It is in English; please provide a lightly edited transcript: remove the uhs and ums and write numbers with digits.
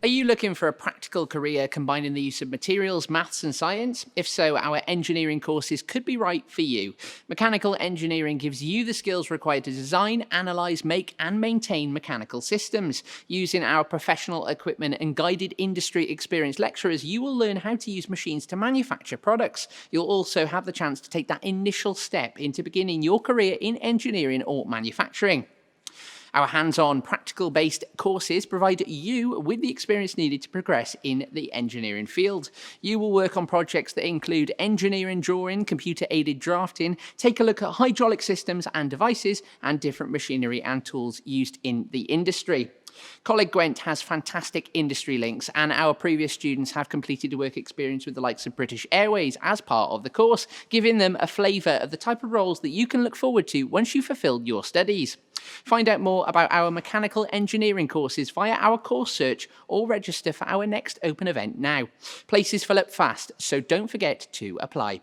Are you looking for a practical career combining the use of materials, maths, and science? If so, our engineering courses could be right for you. Mechanical engineering gives you the skills required to design, analyze, make, and maintain mechanical systems. Using our professional equipment and guided industry experienced lecturers, you will learn how to use machines to manufacture products. You'll also have the chance to take that initial step into beginning your career in engineering or manufacturing. Our hands-on, practical-based courses provide you with the experience needed to progress in the engineering field. You will work on projects that include engineering drawing, computer-aided drafting, take a look at hydraulic systems and devices, and different machinery and tools used in the industry. Coleg Gwent has fantastic industry links, and our previous students have completed a work experience with the likes of British Airways as part of the course, giving them a flavour of the type of roles that you can look forward to once you've fulfilled your studies. Find out more about our mechanical engineering courses via our course search or register for our next open event now. Places fill up fast, so don't forget to apply.